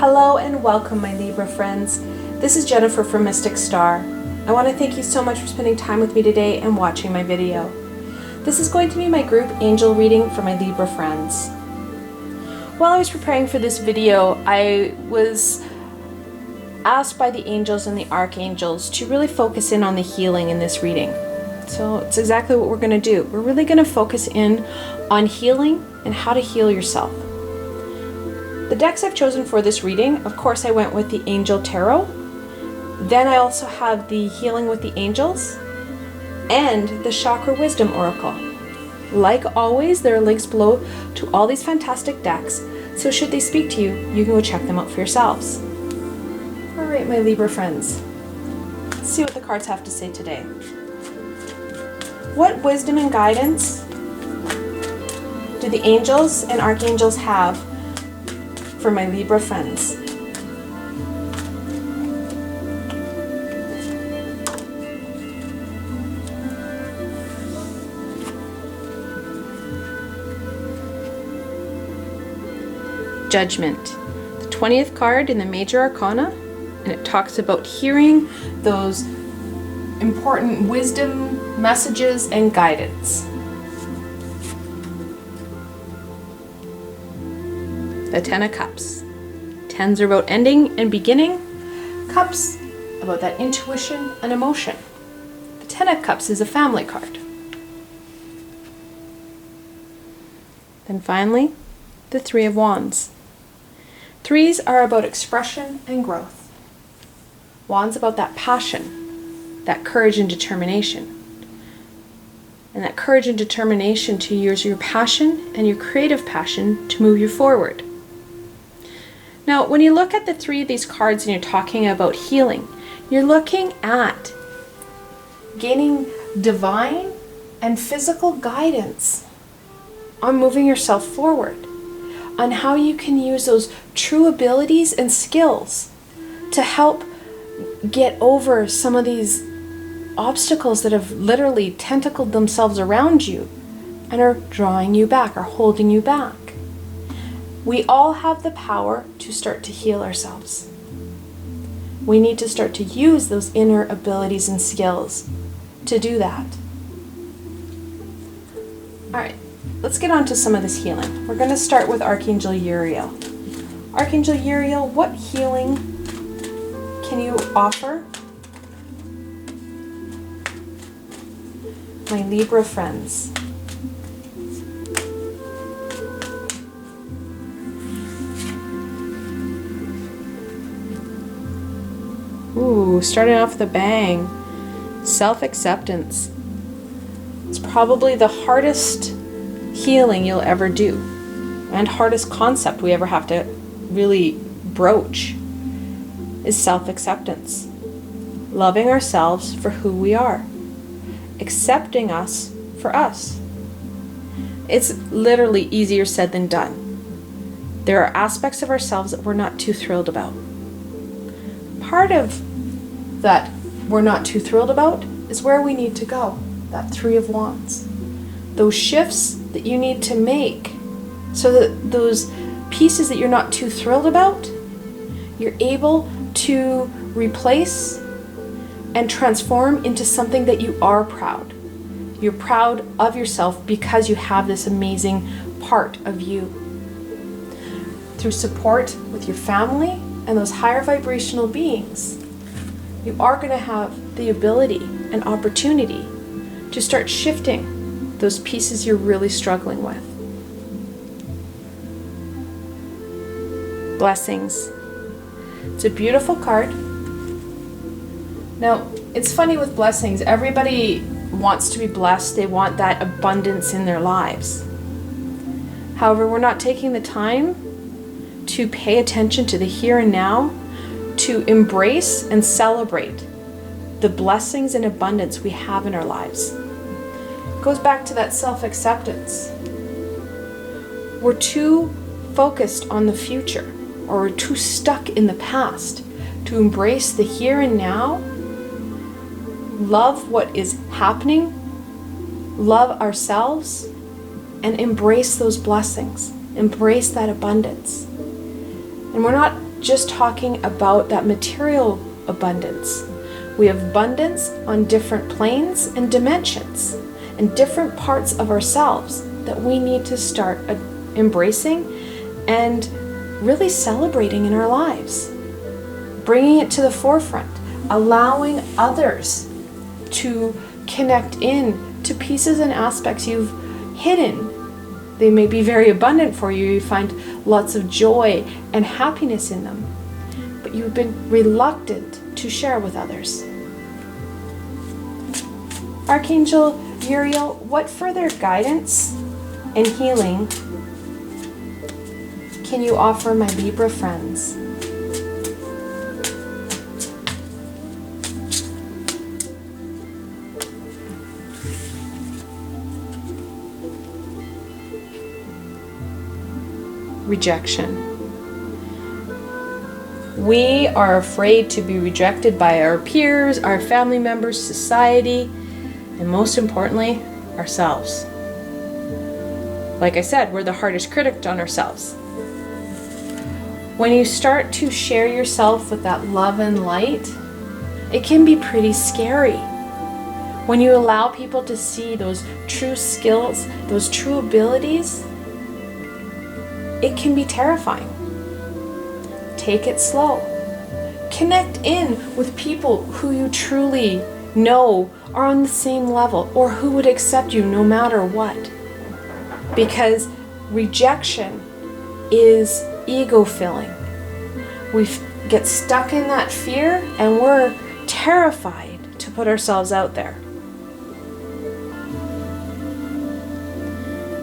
Hello and welcome, my Libra friends. This is Jennifer from Mystic Star. I want to thank you so much for spending time with me today and watching my video. This is going to be my group angel reading for my Libra friends. While I was preparing for this video, I was asked by the angels and the archangels to really focus in on the healing in this reading. So it's exactly what we're going to do. We're really going to focus in on healing and how to heal yourself. The decks I've chosen for this reading, of course I went with the Angel Tarot. Then I also have the Healing with the Angels and the Chakra Wisdom Oracle. Like always, there are links below to all these fantastic decks, so should they speak to you, you can go check them out for yourselves. Alright, my Libra friends, let's see what the cards have to say today. What wisdom and guidance do the angels and archangels have for my Libra friends? Judgment, the 20th card in the Major Arcana, and it talks about hearing those important wisdom, messages, and guidance. The 10 of Cups. 10s are about ending and beginning. Cups, about that intuition and emotion. The 10 of Cups is a family card. Then finally, the 3 of Wands. 3s are about expression and growth. Wands about that passion, that courage and determination. And that courage and determination to use your passion and your creative passion to move you forward. Now, when you look at the 3 of these cards and you're talking about healing, you're looking at gaining divine and physical guidance on moving yourself forward, on how you can use those true abilities and skills to help get over some of these obstacles that have literally tentacled themselves around you and are drawing you back, or holding you back. We all have the power to start to heal ourselves. We need to start to use those inner abilities and skills to do that. Alright, let's get on to some of this healing. We're going to start with Archangel Uriel. Archangel Uriel, what healing can you offer my Libra friends? Ooh, starting off with a bang. Self-acceptance. It's probably the hardest healing you'll ever do, and hardest concept we ever have to really broach is self-acceptance. Loving ourselves for who we are. Accepting us for us. It's literally easier said than done. There are aspects of ourselves that we're not too thrilled about. Part of that we're not too thrilled about is where we need to go, that 3 of Wands. Those shifts that you need to make so that those pieces that you're not too thrilled about, you're able to replace and transform into something that you are proud. You're proud of yourself because you have this amazing part of you. Through support with your family and those higher vibrational beings, you are going to have the ability and opportunity to start shifting those pieces you're really struggling with. Blessings. It's a beautiful card. Now, it's funny with blessings. Everybody wants to be blessed. They want that abundance in their lives. However, we're not taking the time to pay attention to the here and now, to embrace and celebrate the blessings and abundance we have in our lives. It goes back to that self-acceptance. We're too focused on the future, or we're too stuck in the past to embrace the here and now, love what is happening, love ourselves, and embrace those blessings, embrace that abundance. And we're not just talking about that material abundance. We have abundance on different planes and dimensions and different parts of ourselves that we need to start embracing and really celebrating in our lives. Bringing it to the forefront, allowing others to connect in to pieces and aspects you've hidden. They may be very abundant for you. You find lots of joy and happiness in them, but you've been reluctant to share with others. Archangel Uriel, what further guidance and healing can you offer my Libra friends? Rejection. We are afraid to be rejected by our peers, our family members, society, and most importantly, ourselves. Like I said, we're the hardest critic on ourselves. When you start to share yourself with that love and light, it can be pretty scary. When you allow people to see those true skills, those true abilities, it can be terrifying. Take it slow. Connect in with people who you truly know are on the same level or who would accept you no matter what. Because rejection is ego-filling. We get stuck in that fear and we're terrified to put ourselves out there.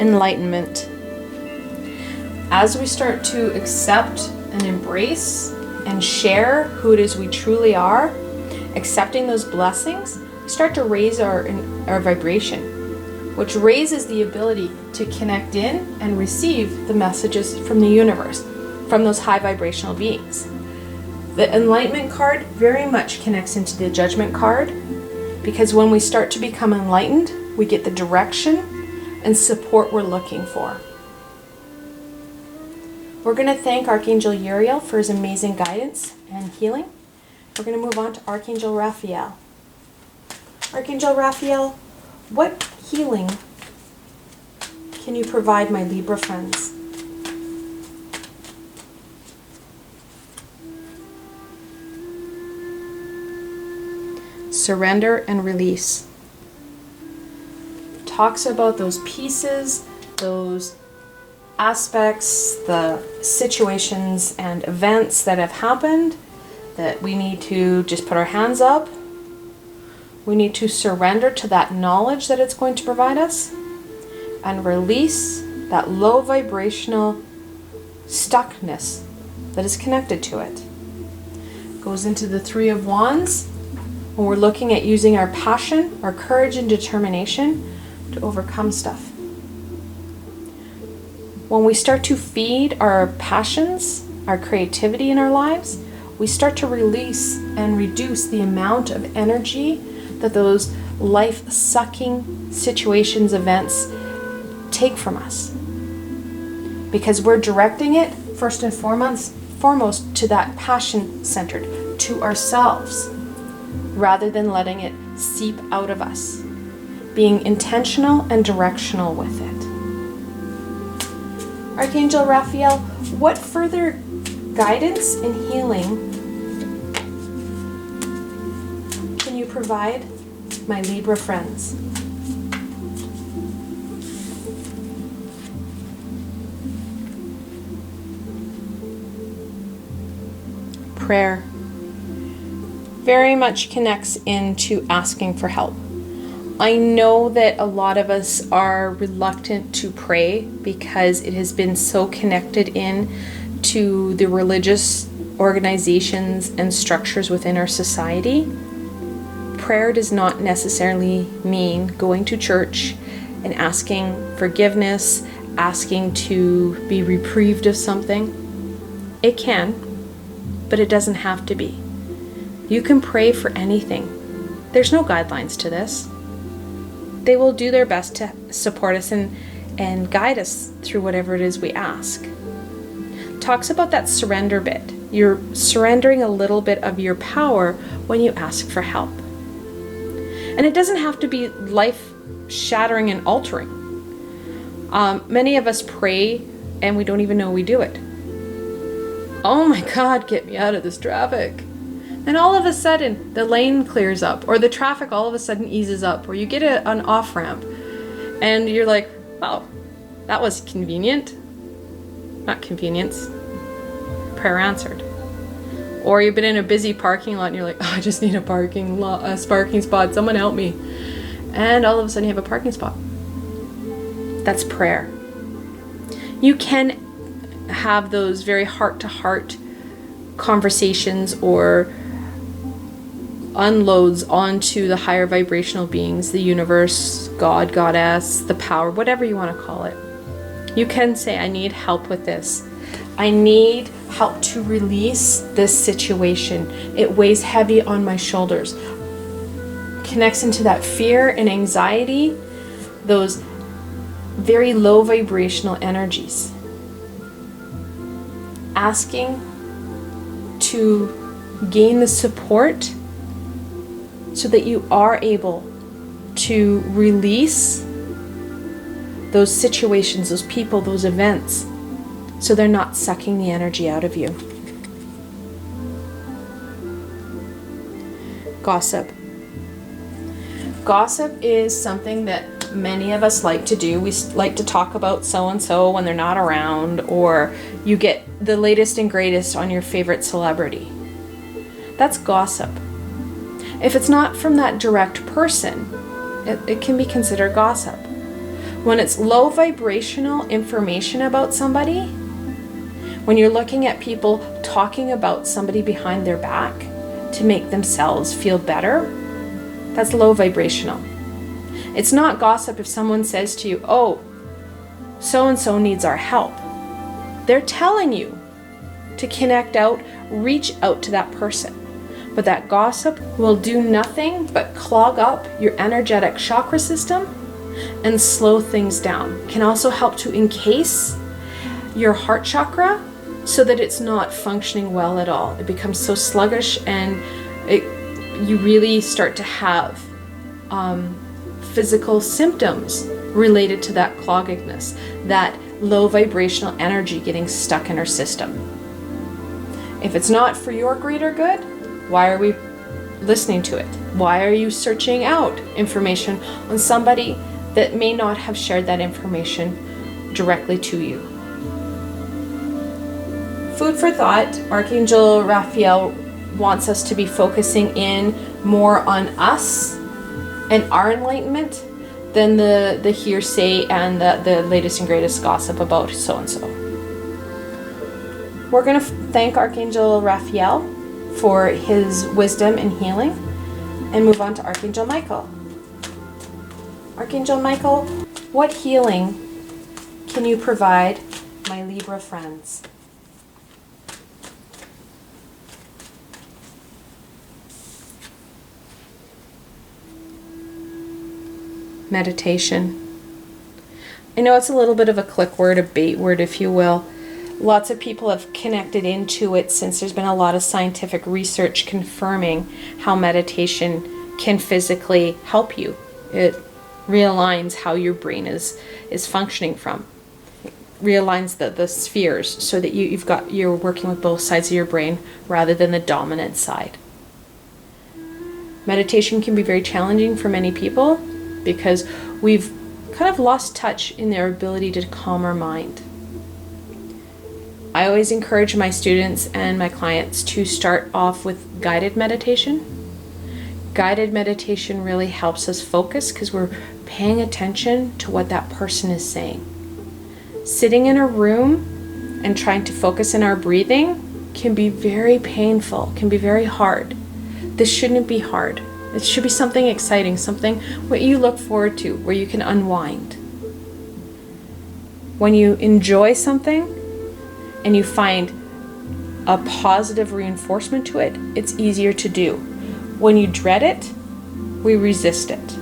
Enlightenment. As we start to accept and embrace and share who it is we truly are, accepting those blessings, start to raise our vibration, which raises the ability to connect in and receive the messages from the universe, from those high vibrational beings. The Enlightenment card very much connects into the Judgment card, because when we start to become enlightened, we get the direction and support we're looking for. We're going to thank Archangel Uriel for his amazing guidance and healing. We're going to move on to Archangel Raphael. Archangel Raphael, what healing can you provide my Libra friends? Surrender and release. Talks about those pieces, those aspects, the situations and events that have happened that we need to just put our hands up. We need to surrender to that knowledge that it's going to provide us and release that low vibrational stuckness that is connected to it. Goes into the Three of Wands when we're looking at using our passion, our courage and determination to overcome stuff. When we start to feed our passions, our creativity in our lives, we start to release and reduce the amount of energy that those life-sucking situations, events take from us. Because we're directing it first and foremost to that passion-centered, to ourselves, rather than letting it seep out of us. Being intentional and directional with it. Archangel Raphael, what further guidance and healing can you provide my Libra friends? Prayer very much connects into asking for help. I know that a lot of us are reluctant to pray because it has been so connected in to the religious organizations and structures within our society. Prayer does not necessarily mean going to church and asking forgiveness, asking to be reprieved of something. It can, but it doesn't have to be. You can pray for anything. There's no guidelines to this. They will do their best to support us and guide us through whatever it is we ask. talks about that surrender bit. You're surrendering a little bit of your power when you ask for help. And it doesn't have to be life-shattering and altering. Many of us pray and we don't even know we do it. Oh my God, get me out of this traffic. And all of a sudden, the lane clears up, or the traffic all of a sudden eases up, or you get an off-ramp, and you're like, wow, that was convenient. Not convenience. Prayer answered. Or you've been in a busy parking lot, and you're like, oh, I just need a parking spot. Someone help me. And all of a sudden, you have a parking spot. That's prayer. You can have those very heart-to-heart conversations or unloads onto the higher vibrational beings, the universe, God, goddess, the power, whatever you want to call it. You can say, I need help with this. I need help to release this situation. It weighs heavy on my shoulders. Connects into that fear and anxiety, those very low vibrational energies. Asking to gain the support so that you are able to release those situations, those people, those events, so they're not sucking the energy out of you. Gossip. Gossip is something that many of us like to do. We like to talk about so-and-so when they're not around, or you get the latest and greatest on your favorite celebrity. That's gossip. If it's not from that direct person, it can be considered gossip. When it's low vibrational information about somebody, when you're looking at people talking about somebody behind their back to make themselves feel better, that's low vibrational. It's not gossip if someone says to you, oh, so-and-so needs our help. They're telling you to connect out, reach out to that person. But that gossip will do nothing but clog up your energetic chakra system and slow things down. It can also help to encase your heart chakra so that it's not functioning well at all. It becomes so sluggish, and you really start to have physical symptoms related to that cloggedness, that low vibrational energy getting stuck in our system. If it's not for your greater good, why are we listening to it? Why are you searching out information on somebody that may not have shared that information directly to you? Food for thought. Archangel Raphael wants us to be focusing in more on us and our enlightenment than the hearsay and the latest and greatest gossip about so-and-so. We're going to thank Archangel Raphael for his wisdom and healing, and move on to Archangel Michael. Archangel Michael, what healing can you provide my Libra friends? Meditation. I know it's a little bit of a click word, a bait word, if you will. Lots of people have connected into it since there's been a lot of scientific research confirming how meditation can physically help you. It realigns how your brain is functioning from. It realigns the spheres so that you're working with both sides of your brain rather than the dominant side. Meditation can be very challenging for many people because we've kind of lost touch in their ability to calm our mind. I always encourage my students and my clients to start off with guided meditation. Guided meditation really helps us focus because we're paying attention to what that person is saying. Sitting in a room and trying to focus in our breathing can be very painful, can be very hard. This shouldn't be hard. It should be something exciting, something what you look forward to, where you can unwind. When you enjoy something and you find a positive reinforcement to it, it's easier to do. When you dread it, we resist it.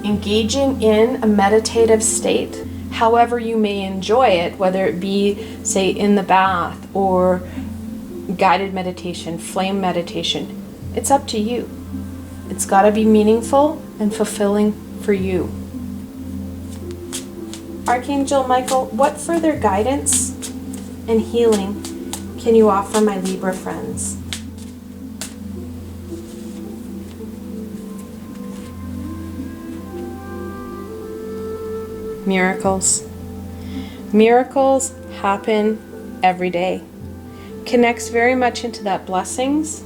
Engaging in a meditative state however you may enjoy it, whether it be, say, in the bath or guided meditation, flame meditation. It's up to you. It's got to be meaningful and fulfilling for you. Archangel Michael, what further guidance and healing can you offer my Libra friends? Miracles. Miracles happen every day. Connects very much into that blessings,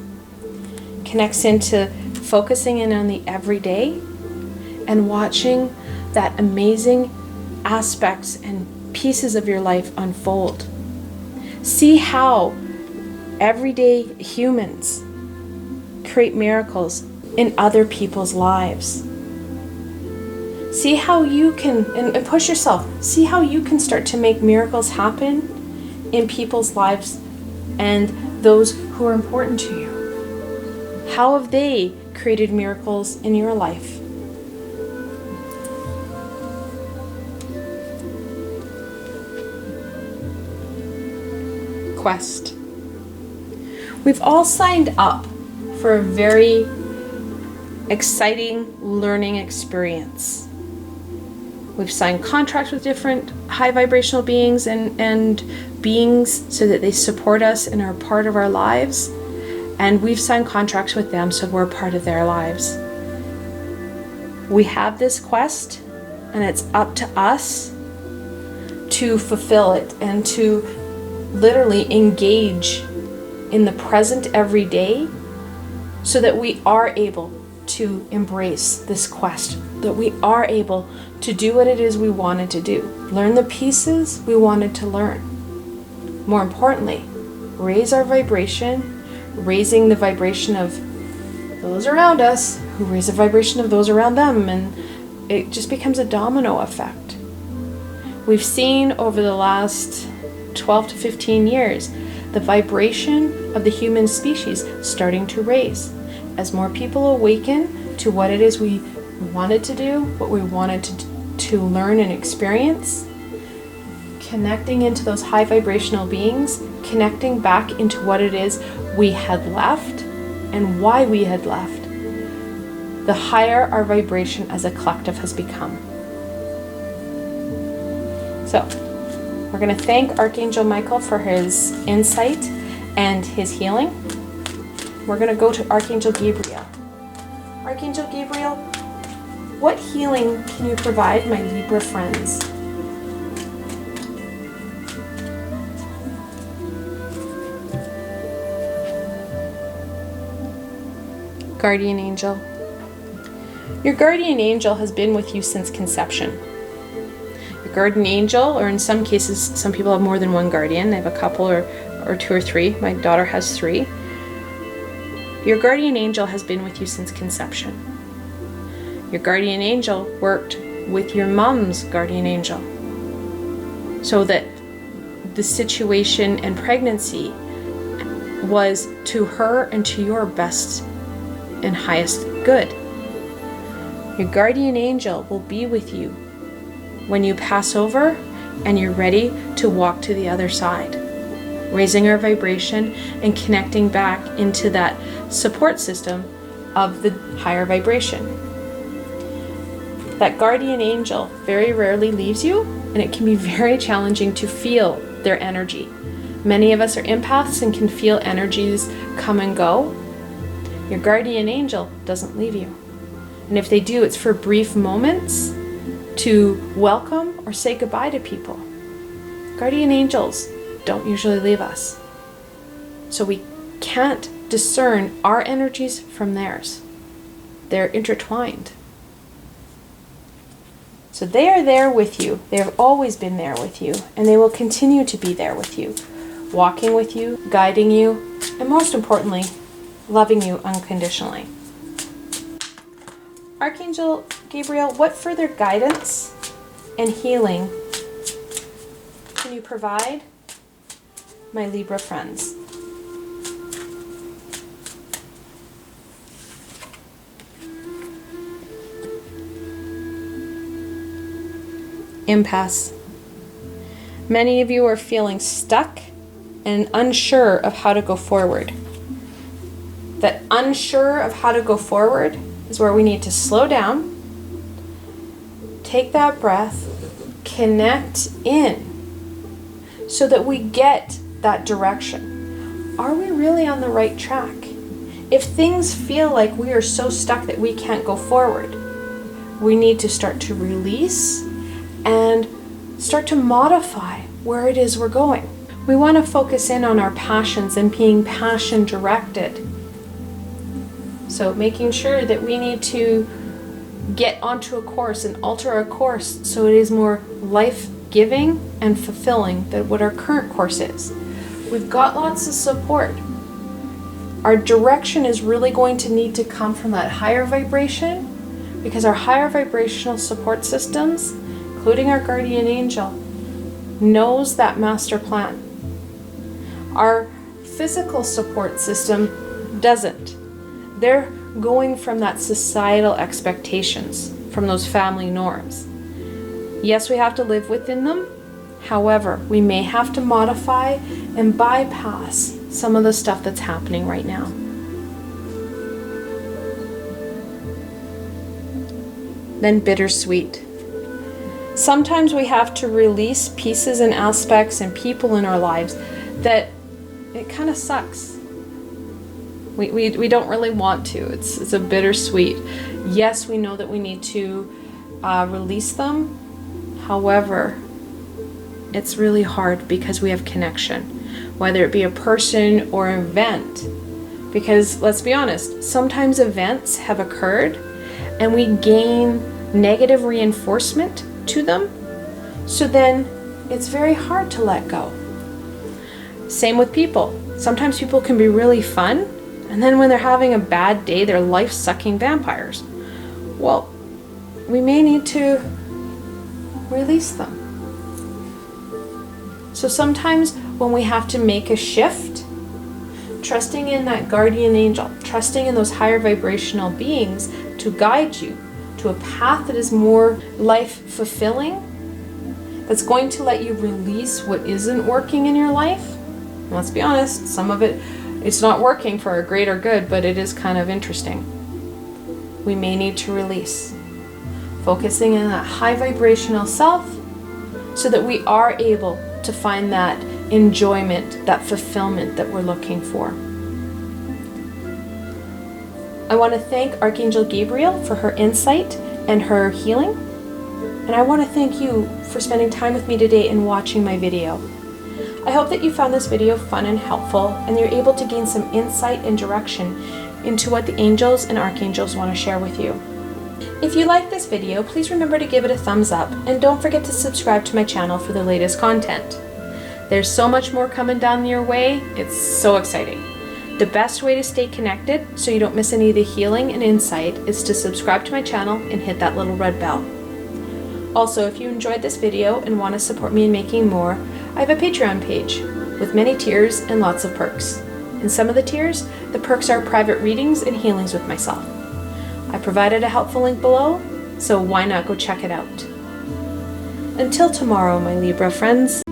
connects into focusing in on the everyday and watching that amazing aspects and pieces of your life unfold. See how everyday humans create miracles in other people's lives. See how you can, and push yourself, see how you can start to make miracles happen in people's lives and those who are important to you. How have they created miracles in your life? Quest. We've all signed up for a very exciting learning experience. We've signed contracts with different high vibrational beings and beings so that they support us and are part of our lives. And we've signed contracts with them so we're part of their lives. We have this quest and it's up to us to fulfill it and to literally engage in the present every day so that we are able to embrace this quest, that we are able to do what it is we wanted to do, learn the pieces we wanted to learn. More importantly, raise our vibration, raising the vibration of those around us, who raise the vibration of those around them, and it just becomes a domino effect. We've seen over the last 12 to 15 years the vibration of the human species starting to raise as more people awaken to what it is we wanted to do, what we wanted to learn and experience, connecting into those high vibrational beings, connecting back into what it is we had left and why we had left. The higher our vibration as a collective has become. So, we're going to thank Archangel Michael for his insight and his healing. We're going to go to Archangel Gabriel. Archangel Gabriel, what healing can you provide my Libra friends? Guardian Angel. Your guardian angel has been with you since conception. Your guardian angel, or in some cases, some people have more than one guardian. They have a couple or two or three. My daughter has 3. Your guardian angel has been with you since conception. Your guardian angel worked with your mom's guardian angel so that the situation and pregnancy was to her and to your best and highest good. Your guardian angel will be with you when you pass over and you're ready to walk to the other side, raising our vibration and connecting back into that support system of the higher vibration. That guardian angel very rarely leaves you, and it can be very challenging to feel their energy. Many of us are empaths and can feel energies come and go. Your guardian angel doesn't leave you. And if they do, it's for brief moments to welcome or say goodbye to people. Guardian angels don't usually leave us. So we can't discern our energies from theirs. They're intertwined. So they are there with you. They have always been there with you, and they will continue to be there with you, walking with you, guiding you, and most importantly, loving you unconditionally. Archangel Gabriel, what further guidance and healing can you provide my Libra friends? Impasse. Many of you are feeling stuck and unsure of how to go forward. That unsure of how to go forward is where we need to slow down, take that breath, connect in, so that we get that direction. Are we really on the right track? If things feel like we are so stuck that we can't go forward, we need to start to release and start to modify where it is we're going. We want to focus in on our passions and being passion directed. So making sure that we need to get onto a course and alter our course so it is more life-giving and fulfilling than what our current course is. We've got lots of support. Our direction is really going to need to come from that higher vibration, because our higher vibrational support systems, including our guardian angel, knows that master plan. Our physical support system doesn't. They're going from that societal expectations, from those family norms. Yes, we have to live within them. However, we may have to modify and bypass some of the stuff that's happening right now. Then bittersweet. Sometimes we have to release pieces and aspects and people in our lives that it kind of sucks. We don't really want to. It's a bittersweet. Yes, we know that we need to release them. However, it's really hard because we have connection, whether it be a person or an event. Because let's be honest, sometimes events have occurred and we gain negative reinforcement to them. So then it's very hard to let go. Same with people. Sometimes people can be really fun, and then when they're having a bad day, they're life-sucking vampires. Well, we may need to release them. So sometimes when we have to make a shift, trusting in that guardian angel, trusting in those higher vibrational beings to guide you to a path that is more life-fulfilling, that's going to let you release what isn't working in your life. And let's be honest, some of it's not working for a greater good, but it is kind of interesting. We may need to release, focusing in that high vibrational self so that we are able to find that enjoyment, that fulfillment that we're looking for. I want to thank Archangel Gabriel for her insight and her healing. And I want to thank you for spending time with me today and watching my video. I hope that you found this video fun and helpful, and you're able to gain some insight and direction into what the angels and archangels want to share with you. If you like this video, please remember to give it a thumbs up, and don't forget to subscribe to my channel for the latest content. There's so much more coming down your way. It's so exciting. The best way to stay connected so you don't miss any of the healing and insight is to subscribe to my channel and hit that little red bell. Also, if you enjoyed this video and want to support me in making more, I have a Patreon page with many tiers and lots of perks. In some of the tiers, the perks are private readings and healings with myself. I provided a helpful link below, so why not go check it out. Until tomorrow, my Libra friends.